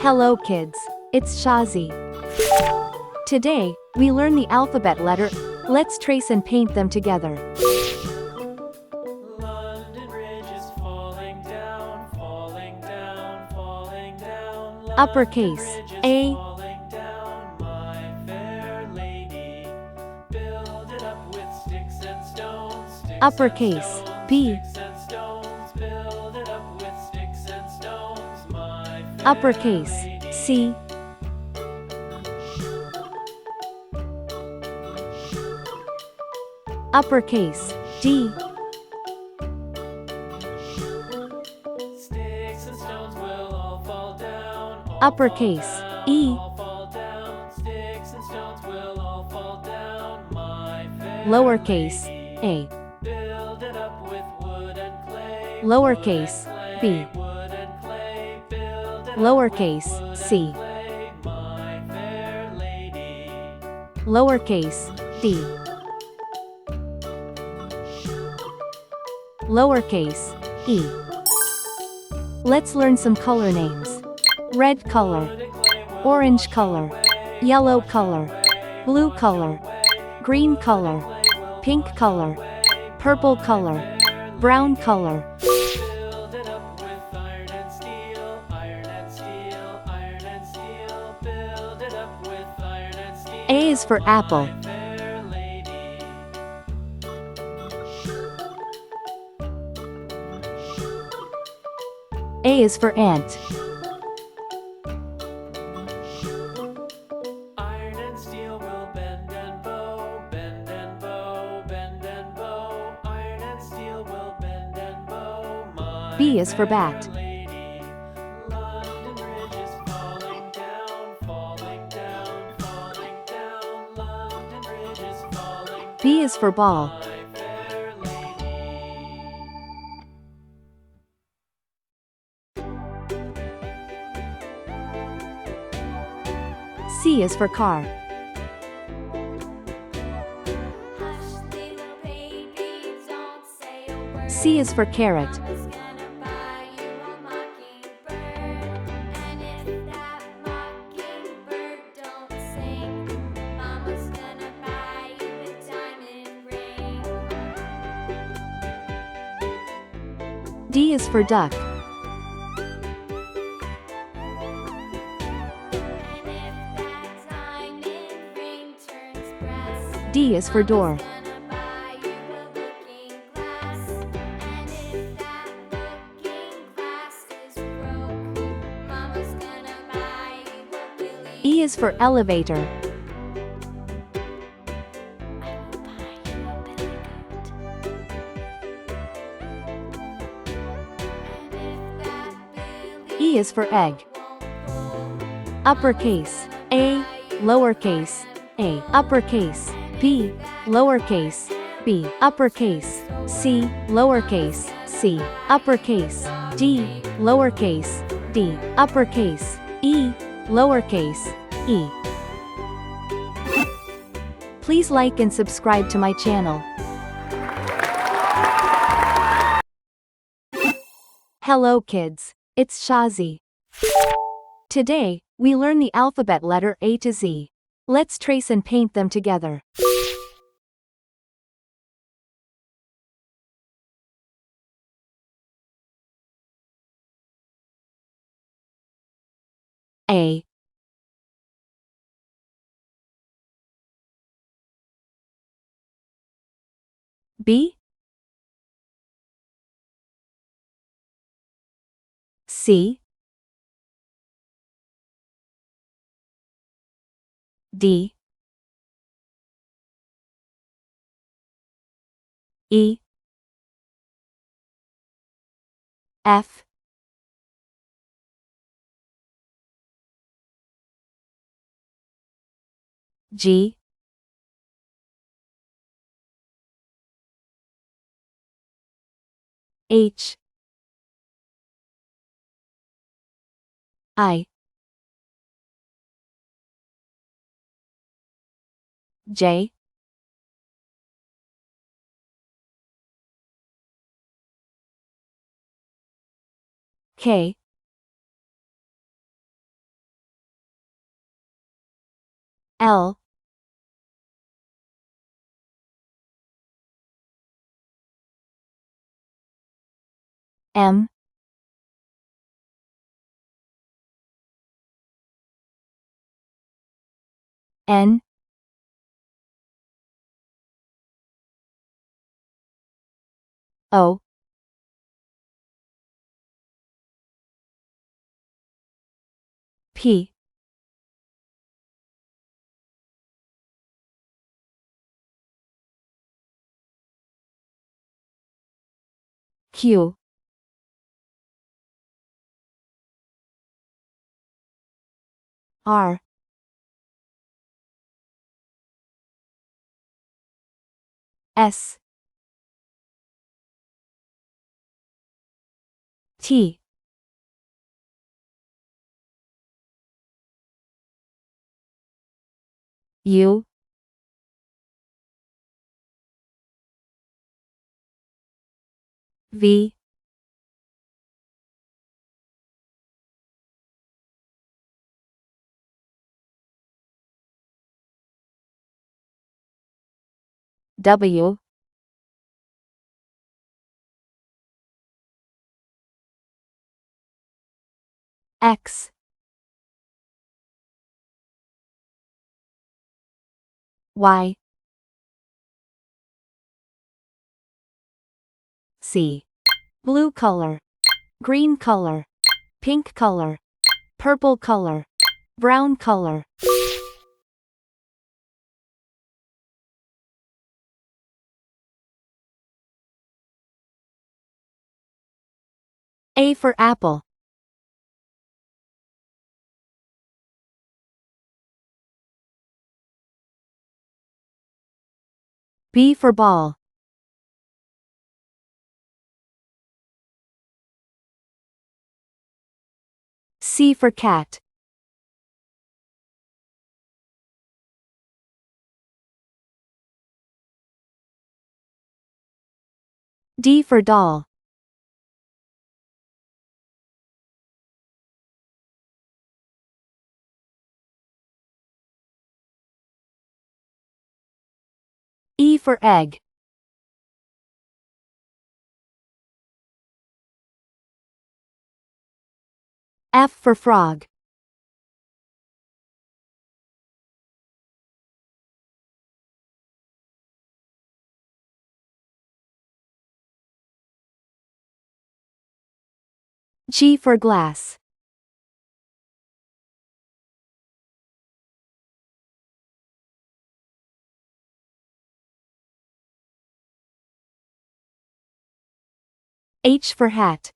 Hello kids, it's Shazi. Today, we learn the alphabet letter. Let's trace and paint them together. London Bridge is falling down, falling down, falling down. Uppercase, London Bridge is A. falling down, my fair lady. Build it up with sticks and stones, sticks Uppercase, and stones, B. sticks and stones. Build it up with sticks and stones, my fair Uppercase, lady. C. Uppercase, D. Sticks and stones will all fall down. Uppercase, E. All fall down. Sticks and stones will all fall down. My fair Lowercase, lady. A. Build it up with wood and clay. Lowercase, B. Wood and clay. Build it Lowercase, up with wood C. and clay. My fair lady. Lowercase, D. Lowercase, E. Let's learn some color names. Red color, orange color, yellow color, blue color, green color, pink color, purple color, brown color. Build it up with iron and steel, iron and steel, iron and steel. Build it up with iron and steel. A is for apple. My fair lady. A is for ant. Iron and steel will bend and bow, bend and bow, bend and bow. Iron and steel will bend and bow. My B is for bat. fair lady. London Bridge is falling down, falling down, falling down. London Bridge is falling down. B is for ball. My fair lady. C is for car. Hush, little baby, don't say a word. C is for carrot. Mama's gonna buy you a mockingbird. And if that mockingbird don't sing, Mama's gonna buy you a diamond ring. D is for duck. And if that diamond ring turns brass, D is for door. Mama's gonna buy you a looking glass. And if that looking glass is broke, Mama's gonna buy you a billy. E is for elevator. I will buy you a billy goat. And if that billy E is for egg. won't roll, Uppercase, A, lowercase, A, uppercase, B, lowercase, B, uppercase, C, lowercase, C, uppercase, D, lowercase, D, uppercase, E, lowercase, E. Please like and subscribe to my channel. Hello kids, it's Shazi. Today, we learn the alphabet letter A to Z. Let's trace and paint them together. A. B. C. D. E. F. G. H. I. J. K. L M N O P Q R S T U V W X Y C. Blue color, green color, pink color, purple color, brown color. A for apple. B for ball. C for cat. D for doll. E for egg. F for frog. G for glass. H for hat.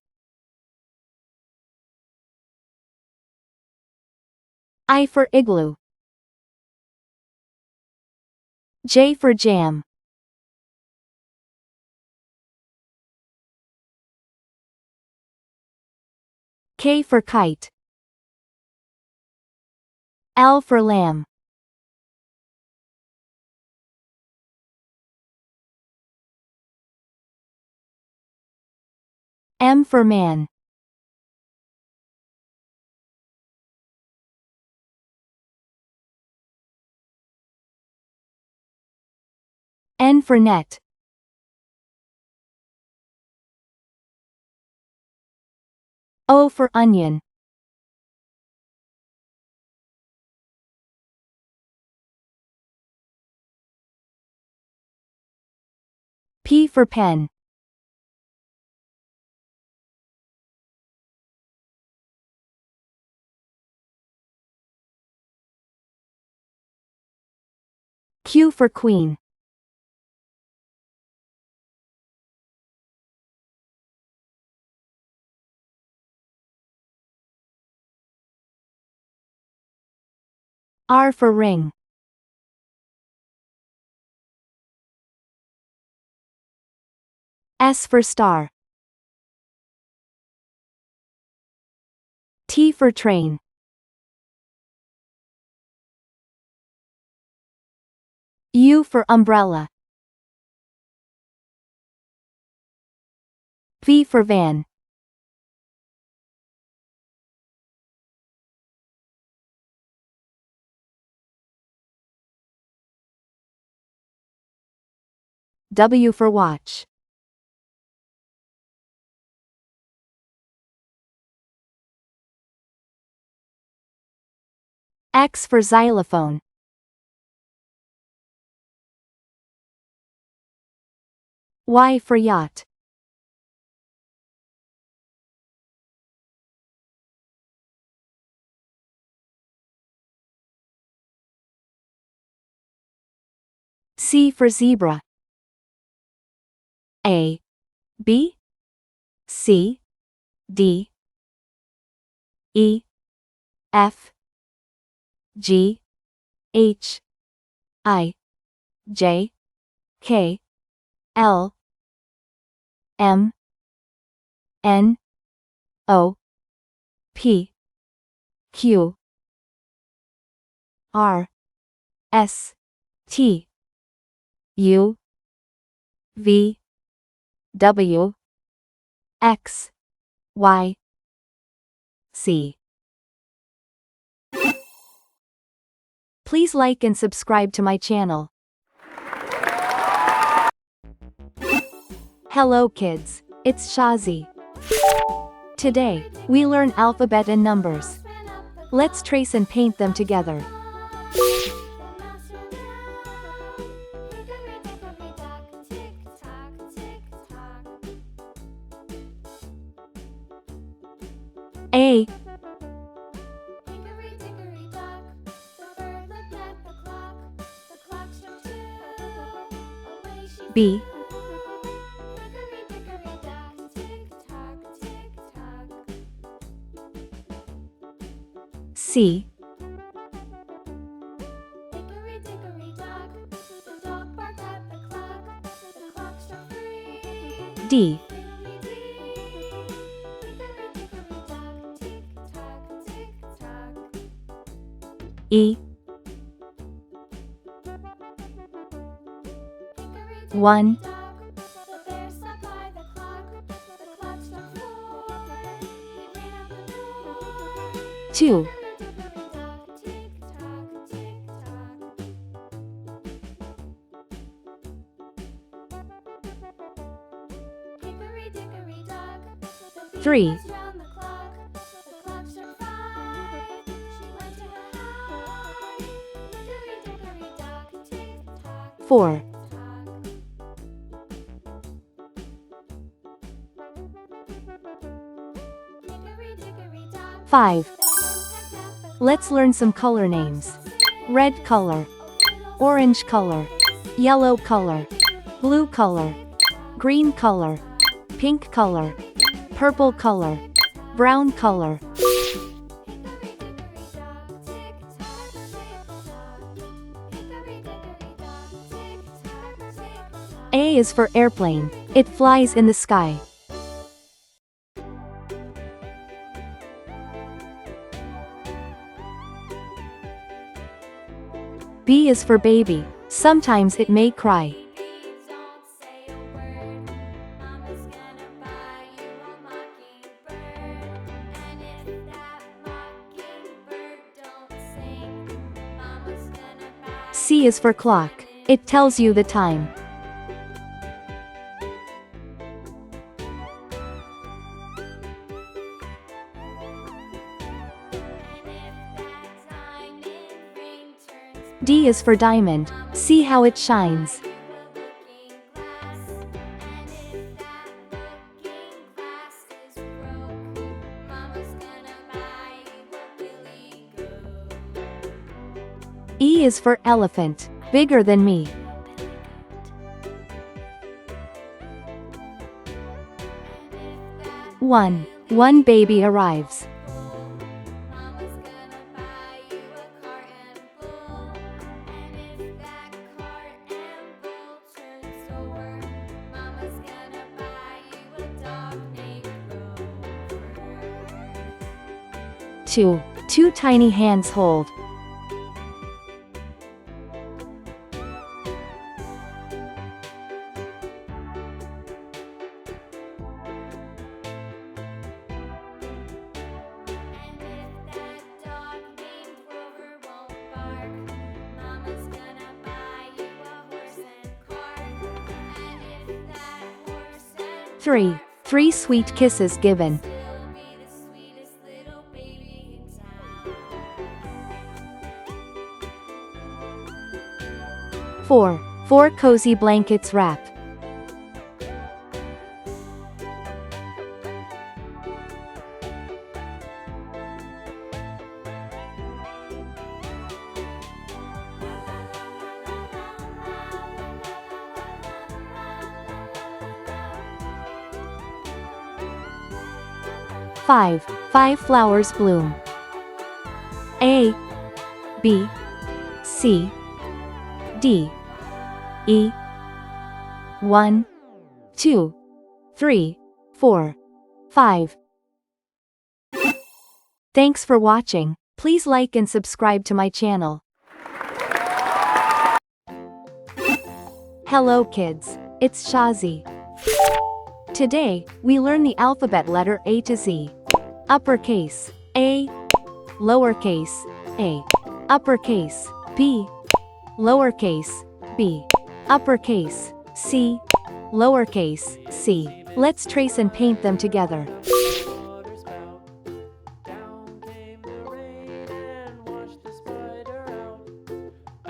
I for igloo. J for jam. K for kite. L for lamb. M for man. N for net. O for onion. P for pen. Q for queen. R for ring. S for star. T for train. U for umbrella. V for van. W for watch. X for xylophone. Y for yacht. C for zebra. A, B, C, D, E, F, G, H, I, J, K, L, M, N, O, P, Q, R, S, T, U, V, W, X, Y, Z. Please like and subscribe to my channel. Hello kids, it's Shazi. Today, we learn alphabet and numbers. Let's trace and paint them together. A, B, C, D, E, 1, 2, 3, 4, 5. Let's learn some color names. Red color, orange color, yellow color, blue color, green color, pink color, purple color, brown color. A is for airplane. It flies in the sky. B is for baby. Sometimes it may cry. Don't say a word. Mama's gonna buy you a mockingbird. And if that mockingbird don't sing, Mama's gonna buy C is for clock. It tells you the time. D is for diamond. See how it shines. E is for elephant. Bigger than me. One baby arrives. Two tiny hands hold. 3. 3 sweet kisses given. Still be the sweetest little baby in town. 4. 4 cozy blankets wrap. 5. 5 flowers bloom. A, B, C, D, E. 1, 2, 3, 4, 5. Thanks for watching. Please like and subscribe to my channel. Hello kids, it's Shazi. Today, we learn the alphabet letter A to Z. Uppercase, A. Lowercase, a. Uppercase, B. Lowercase, b. Uppercase, C. Lowercase, c. Let's trace and paint them together. Water spout. Down came the rain and washed the spider out.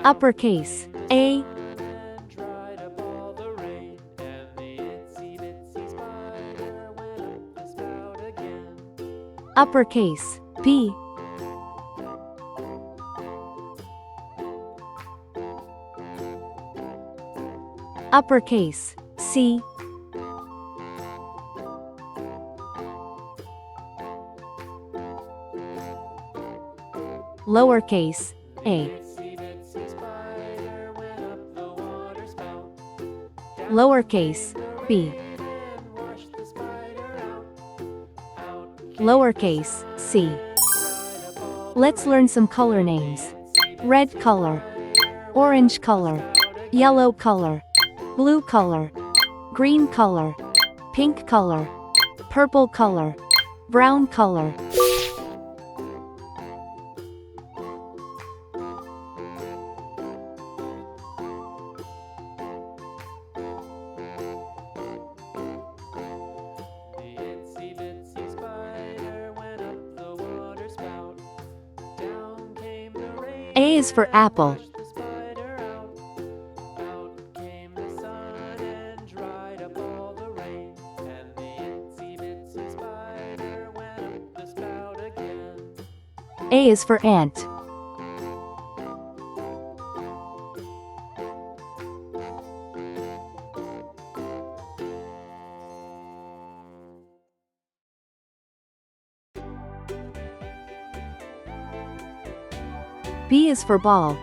Uppercase, A. And dried up all the rain. And the itsy bitsy spider went up the spout again. Uppercase, B. Uppercase, C. Lowercase, A. Itsy bitsy spider went up the water spout. Lowercase, B. And washed the spider out. Out came Lowercase, C. dried up all Let's learn some color names. Red color, orange color, yellow color, blue color, green color, pink color, purple color, brown color. The itsy bitsy spider went up the water spout. Down came the rain. A is for apple. Pushed the spider out. Out came the sun and dried up all the rain. And the itsy bitsy spider went up the spout again. A is for ant. B is for ball.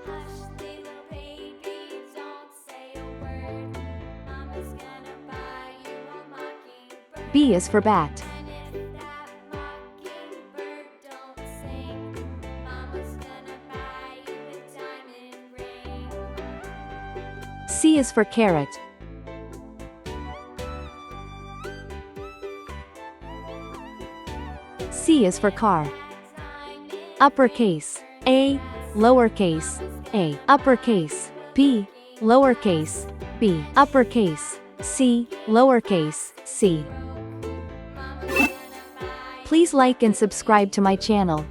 Hush, little baby, don't say a word. Mama's gonna buy you a mockingbird. B is for bat. And if that mockingbird don't sing, Mama's gonna buy you a diamond ring. C is for carrot. C is for car. Uppercase, A. Lowercase, a. Uppercase, B. Lowercase, b. Uppercase, C. Lowercase, c. Please like and subscribe to my channel.